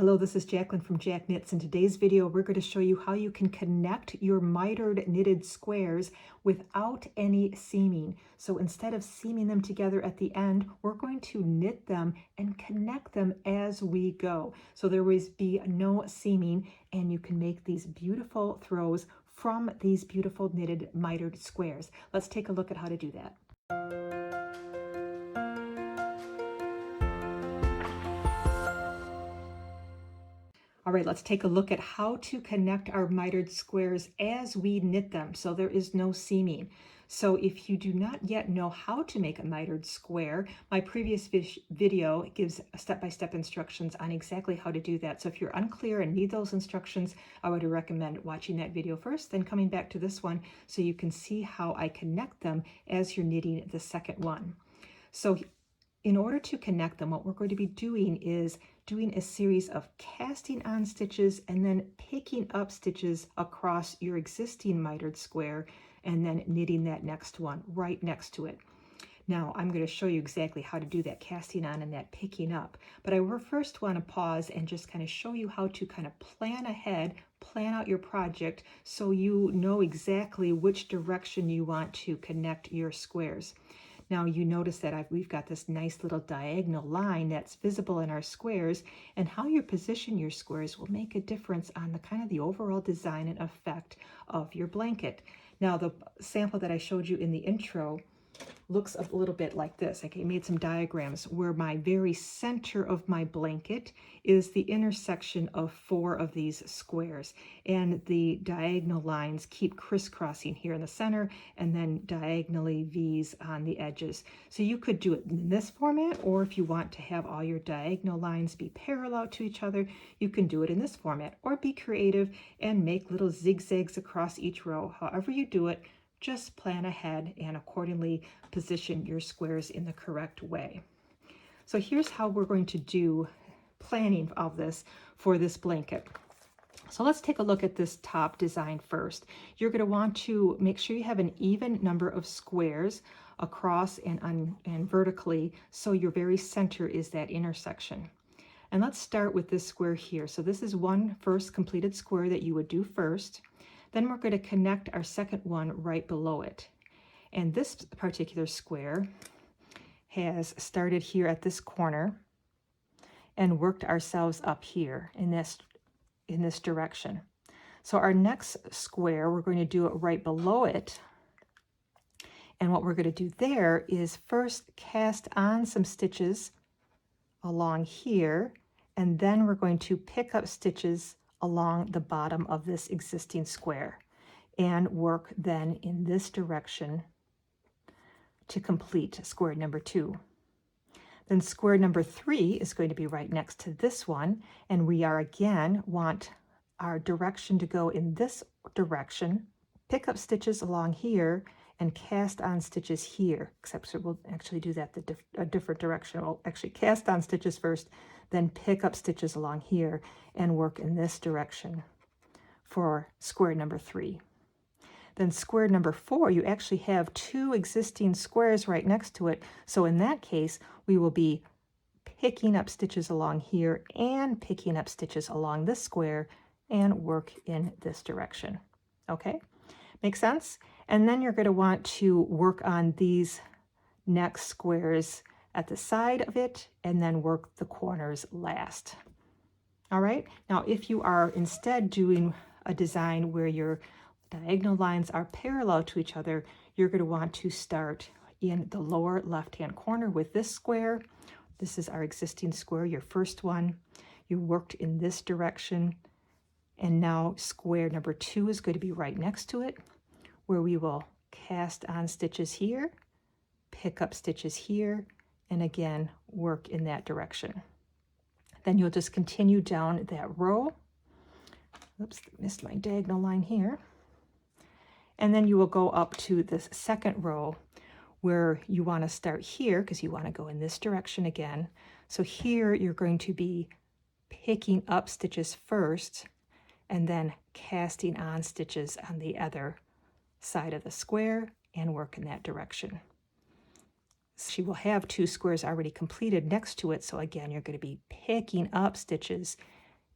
Hello, this is Jacqueline from Jack Knits. In today's video, we're going to show you how you can connect your mitered knitted squares without any seaming. So instead of seaming them together at the end, we're going to knit them and connect them as we go. So there will be no seaming, and you can make these beautiful throws from these beautiful knitted mitered squares. Let's take a look at how to do that. All right, let's take a look at how to connect our mitered squares as we knit them, so there is no seaming. So if you do not yet know how to make a mitered square, my previous video gives step-by-step instructions on exactly how to do that. So if you're unclear and need those instructions, I would recommend watching that video first, then coming back to this one so you can see how I connect them as you're knitting the second one. So in order to connect them, what we're going to be doing is doing a series of casting on stitches and then picking up stitches across your existing mitered square and then knitting that next one right next to it. Now, I'm going to show you exactly how to do that casting on and that picking up, but I will first want to pause and just kind of show you how to kind of plan ahead, plan out your project so you know exactly which direction you want to connect your squares. Now you notice that we've got this nice little diagonal line that's visible in our squares, and how you position your squares will make a difference on the kind of the overall design and effect of your blanket. Now the sample that I showed you in the intro looks a little bit like this. I made some diagrams where my very center of my blanket is the intersection of 4 of these squares, and the diagonal lines keep crisscrossing here in the center and then diagonally V's on the edges. So you could do it in this format, or if you want to have all your diagonal lines be parallel to each other, you can do it in this format, or be creative and make little zigzags across each row. However you do it, just plan ahead and accordingly position your squares in the correct way. So here's how we're going to do planning of this for this blanket. So let's take a look at this top design first. You're going to want to make sure you have an even number of squares across and vertically, so your very center is that intersection. And let's start with this square here. So this is one first completed square that you would do first. Then we're going to connect our second one right below it. And this particular square has started here at this corner and worked ourselves up here in this direction. So our next square, we're going to do it right below it. And what we're going to do there is first cast on some stitches along here, and then we're going to pick up stitches along the bottom of this existing square and work then in this direction to complete square number 2. Then square number 3 is going to be right next to this one, and we are again want our direction to go in this direction, pick up stitches along here and cast on stitches here, except we'll actually do that a different direction. We'll actually cast on stitches first, then pick up stitches along here and work in this direction for square number 3. Then square number 4, you actually have 2 existing squares right next to it. So in that case, we will be picking up stitches along here and picking up stitches along this square and work in this direction. Okay, make sense? And then you're going to want to work on these next squares at the side of it and then work the corners last. All right, now if you are instead doing a design where your diagonal lines are parallel to each other, you're going to want to start in the lower left-hand corner with this square. This is our existing square, your first one. You worked in this direction, and now square number 2 is going to be right next to it, where we will cast on stitches here, pick up stitches here, and again work in that direction. Then you'll just continue down that row. Oops, missed my diagonal line here. And then you will go up to this second row where you want to start here because you want to go in this direction again. So here you're going to be picking up stitches first and then casting on stitches on the other side of the square and work in that direction. She will have 2 squares already completed next to it, so again you're going to be picking up stitches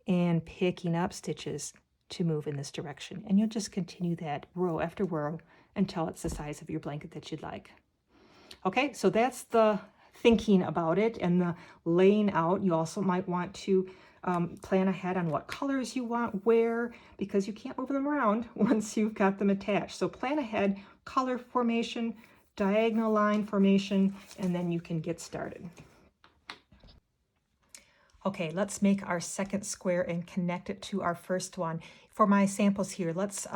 and picking up stitches to move in this direction. And you'll just continue that row after row until it's the size of your blanket that you'd like. Okay, so that's the thinking about it and the laying out. You also might want to plan ahead on what colors you want where, because you can't move them around once you've got them attached. So plan ahead, color formation, diagonal line formation, and then you can get started. Okay, let's make our second square and connect it to our first one. For my samples here, let's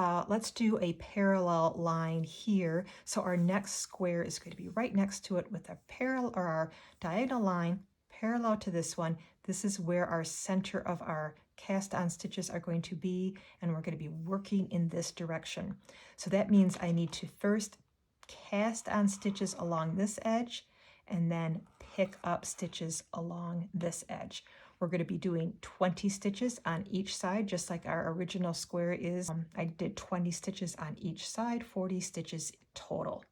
do a parallel line here. So our next square is going to be right next to it with a parallel, or our diagonal line parallel to this one. This is where our center of our cast on stitches are going to be, and we're going to be working in this direction. So that means I need to first cast on stitches along this edge and then pick up stitches along this edge. We're going to be doing 20 stitches on each side, just like our original square is. I did 20 stitches on each side, 40 stitches total.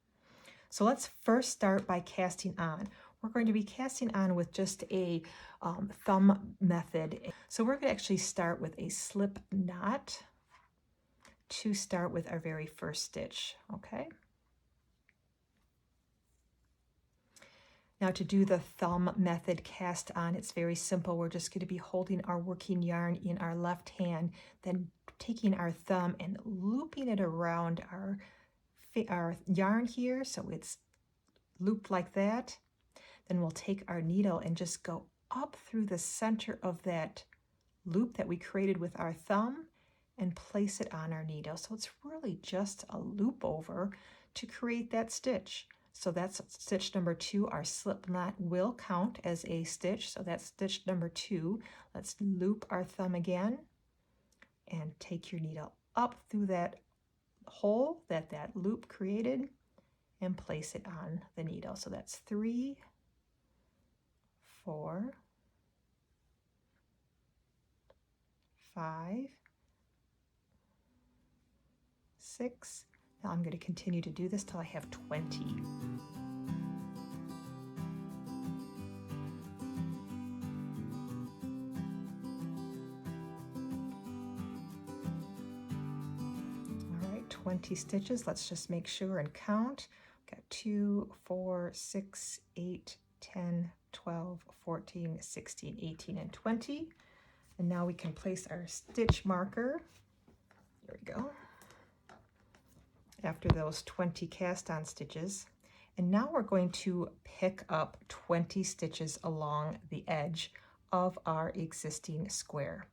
So let's first start by casting on. We're going to be casting on with just a thumb method. So we're going to actually start with a slip knot to start with our very first stitch, okay? Now to do the thumb method cast on, it's very simple. We're just going to be holding our working yarn in our left hand, then taking our thumb and looping it around our yarn here so it's looped like that. Then we'll take our needle and just go up through the center of that loop that we created with our thumb and place it on our needle. So it's really just a loop over to create that stitch. So that's stitch number 2. Our slip knot will count as a stitch. So that's stitch number 2. Let's loop our thumb again and take your needle up through that hole that loop created and place it on the needle. So that's 3, 4, 5, 6. Now I'm going to continue to do this till I have 20. All right, 20 stitches. Let's just make sure and count. Got 2, 4, 6, 8, 10, 12, 14, 16, 18, and 20. And now we can place our stitch marker. There we go. After those 20 cast on stitches. And now we're going to pick up 20 stitches along the edge of our existing square.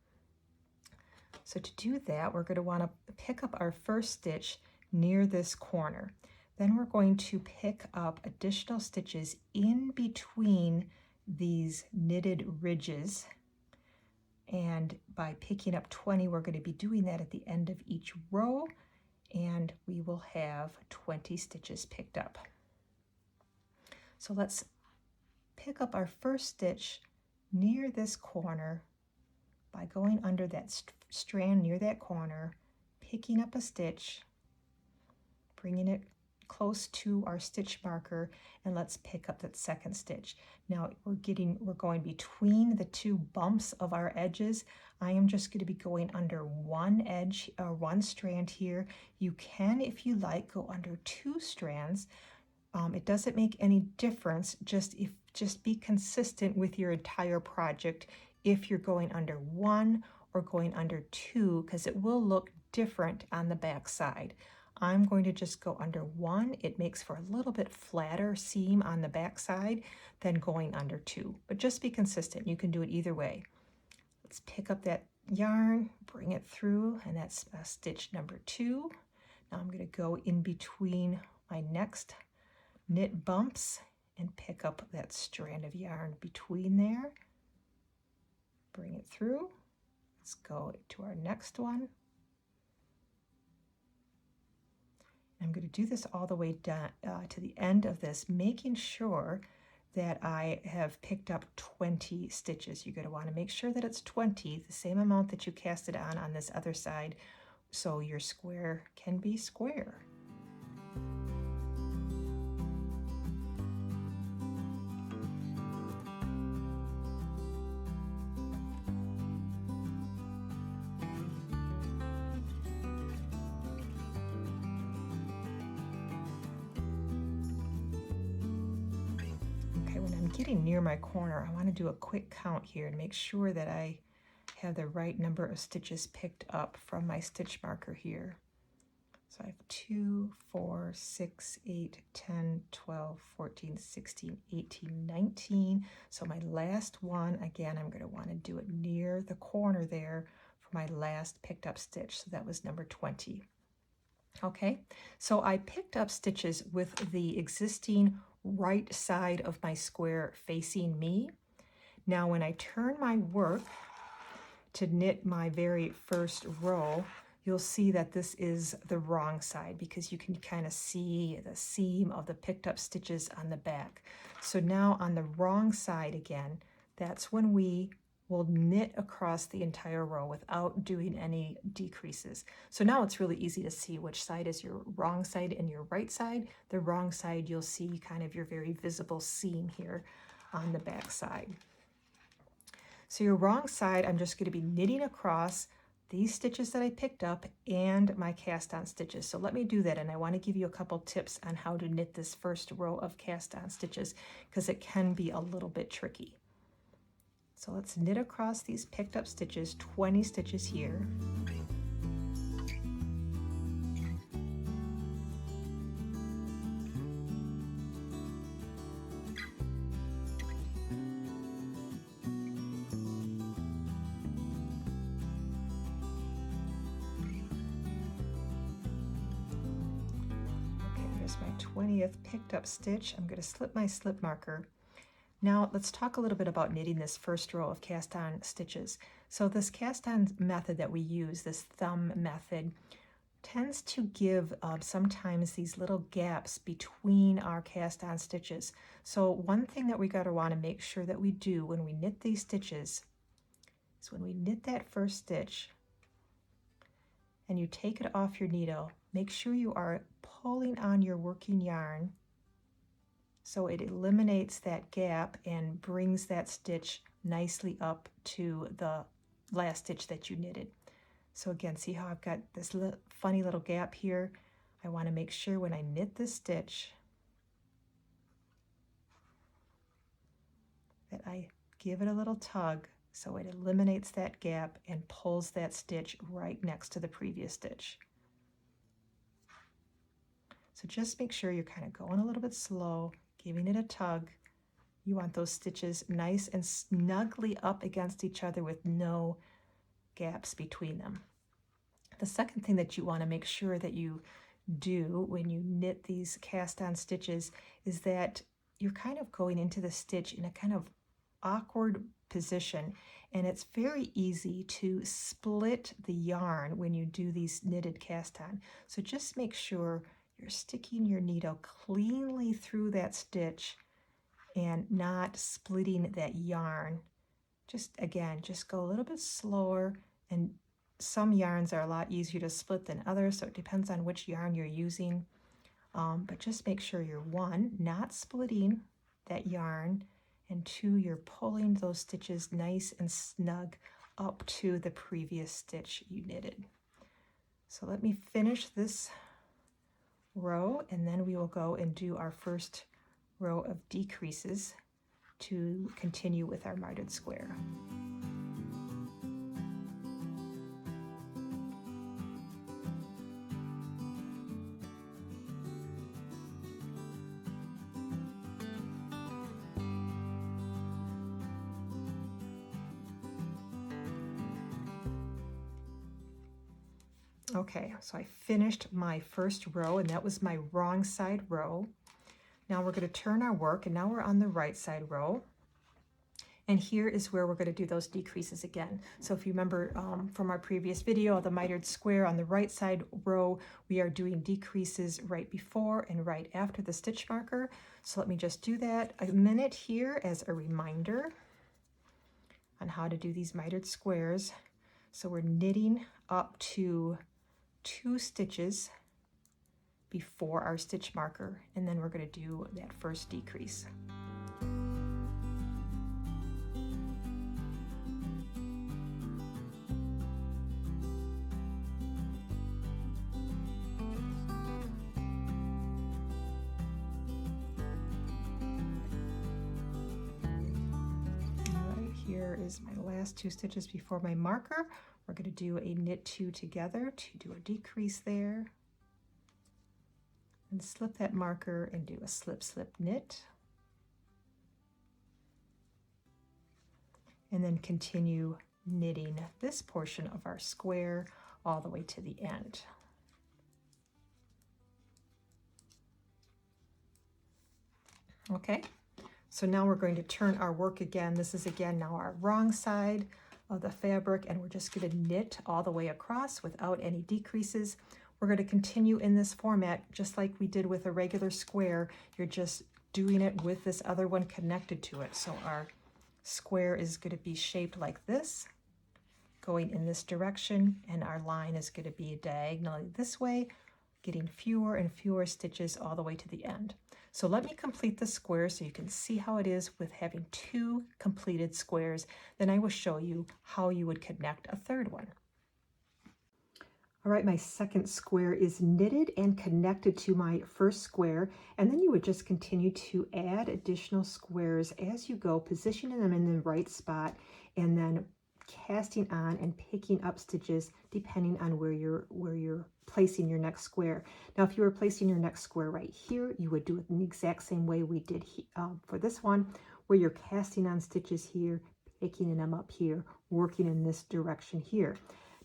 So to do that, we're going to want to pick up our first stitch near this corner. Then we're going to pick up additional stitches in between these knitted ridges. And by picking up 20, we're going to be doing that at the end of each row, and we will have 20 stitches picked up. So let's pick up our first stitch near this corner by going under that strand near that corner, picking up a stitch, bringing it close to our stitch marker, and let's pick up that second stitch. Now we're going between the two bumps of our edges. I am just going to be going under one edge or one strand here. You can, if you like, go under 2 strands. It doesn't make any difference. Just be consistent with your entire project if you're going under 1 or going under 2, because it will look different on the back side. I'm going to just go under 1. It makes for a little bit flatter seam on the back side than going under 2. But just be consistent. You can do it either way. Let's pick up that yarn, bring it through, and that's stitch number 2. Now I'm going to go in between my next knit bumps and pick up that strand of yarn between there. Bring it through. Let's go to our next one. I'm going to do this all the way down to the end of this, making sure that I have picked up 20 stitches. You're going to want to make sure that it's 20, the same amount that you casted on this other side, so your square can be square. I'm getting near my corner. I want to do a quick count here and make sure that I have the right number of stitches picked up from my stitch marker here. So I have 2, 4, 6, 8, 10, 12, 14, 16, 18, 19. So my last one, again, I'm going to want to do it near the corner there for my last picked up stitch. So that was number 20. Okay, so I picked up stitches with the existing right side of my square facing me. Now when I turn my work to knit my very first row, you'll see that this is the wrong side because you can kind of see the seam of the picked up stitches on the back. So now on the wrong side again, that's when we will knit across the entire row without doing any decreases. So now it's really easy to see which side is your wrong side and your right side. The wrong side, you'll see kind of your very visible seam here on the back side. So your wrong side, I'm just going to be knitting across these stitches that I picked up and my cast on stitches. So let me do that, and I want to give you a couple tips on how to knit this first row of cast on stitches because it can be a little bit tricky. So let's knit across these picked up stitches, 20 stitches here. My 20th picked up stitch. I'm going to slip my slip marker. Now let's talk a little bit about knitting this first row of cast on stitches. So this cast on method that we use, this thumb method, tends to give sometimes these little gaps between our cast on stitches. So one thing that we got to want to make sure that we do when we knit these stitches is when we knit that first stitch and you take it off your needle, make sure you are pulling on your working yarn so it eliminates that gap and brings that stitch nicely up to the last stitch that you knitted. So again, see how I've got this funny little gap here? I want to make sure when I knit this stitch that I give it a little tug so it eliminates that gap and pulls that stitch right next to the previous stitch. So just make sure you're kind of going a little bit slow, giving it a tug. You want those stitches nice and snugly up against each other with no gaps between them. The second thing that you want to make sure that you do when you knit these cast on stitches is that you're kind of going into the stitch in a kind of awkward position, and it's very easy to split the yarn when you do these knitted cast on. So just make sure you're sticking your needle cleanly through that stitch and not splitting that yarn. Just again, just go a little bit slower, and some yarns are a lot easier to split than others, so it depends on which yarn you're using. But just make sure you're, one, not splitting that yarn, and two, you're pulling those stitches nice and snug up to the previous stitch you knitted. So let me finish this row, and then we will go and do our first row of decreases to continue with our mitered square. Okay, so I finished my first row, and that was my wrong side row. Now we're going to turn our work, and now we're on the right side row. And here is where we're going to do those decreases again. So if you remember from our previous video, the mitered square on the right side row, we are doing decreases right before and right after the stitch marker. So let me just do that a minute here as a reminder on how to do these mitered squares. So we're knitting up to 2 stitches before our stitch marker, and then we're going to do that first decrease. is my last 2 stitches before my marker. We're going to do a knit 2 together to do a decrease there, and slip that marker and do a slip slip knit, and then continue knitting this portion of our square all the way to the end. Okay, so now we're going to turn our work again. This is again now our wrong side of the fabric, and we're just going to knit all the way across without any decreases. We're going to continue in this format just like we did with a regular square. You're just doing it with this other one connected to it. So our square is going to be shaped like this, going in this direction, and our line is going to be diagonally this way, getting fewer and fewer stitches all the way to the end. So let me complete the square so you can see how it is with having 2 completed squares. Then I will show you how you would connect a third one. All right, my second square is knitted and connected to my first square, and then you would just continue to add additional squares as you go, positioning them in the right spot, and then casting on and picking up stitches depending on where you're placing your next square. Now, if you were placing your next square right here, you would do it in the exact same way we did for this one, where you're casting on stitches here, picking them up here, working in this direction here.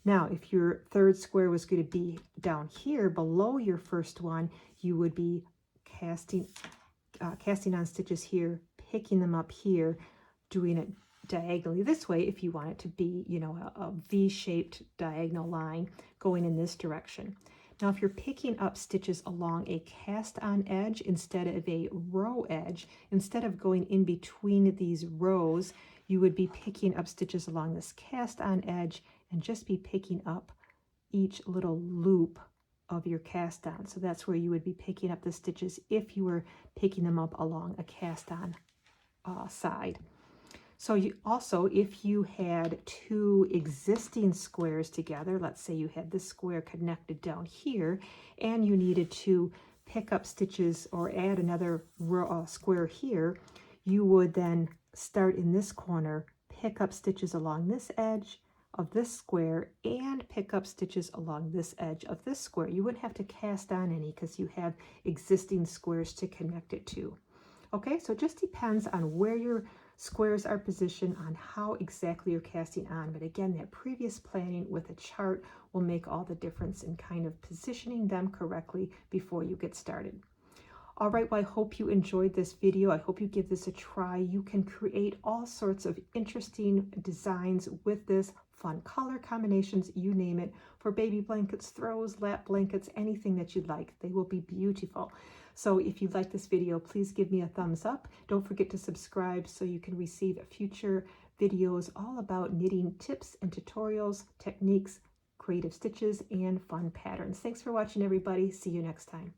Now, if your third square was going to be down here below your first one, you would be casting on stitches here, picking them up here, doing it diagonally this way if you want it to be, you know, a V-shaped diagonal line going in this direction. Now, if you're picking up stitches along a cast-on edge instead of a row edge, instead of going in between these rows, you would be picking up stitches along this cast-on edge and just be picking up each little loop of your cast on. So that's where you would be picking up the stitches if you were picking them up along a cast on side. So you also, if you had 2 existing squares together, let's say you had this square connected down here and you needed to pick up stitches or add another square here, you would then start in this corner, pick up stitches along this edge of this square and pick up stitches along this edge of this square. You wouldn't have to cast on any because you have existing squares to connect it to. Okay, so it just depends on where your squares are positioned on how exactly you're casting on. But again, that previous planning with a chart will make all the difference in kind of positioning them correctly before you get started. All right, well, I hope you enjoyed this video. I hope you give this a try. You can create all sorts of interesting designs with this, fun color combinations, you name it, for baby blankets, throws, lap blankets, anything that you'd like. They will be beautiful. So if you like this video, please give me a thumbs up. Don't forget to subscribe so you can receive future videos all about knitting tips and tutorials, techniques, creative stitches, and fun patterns. Thanks for watching, everybody. See you next time.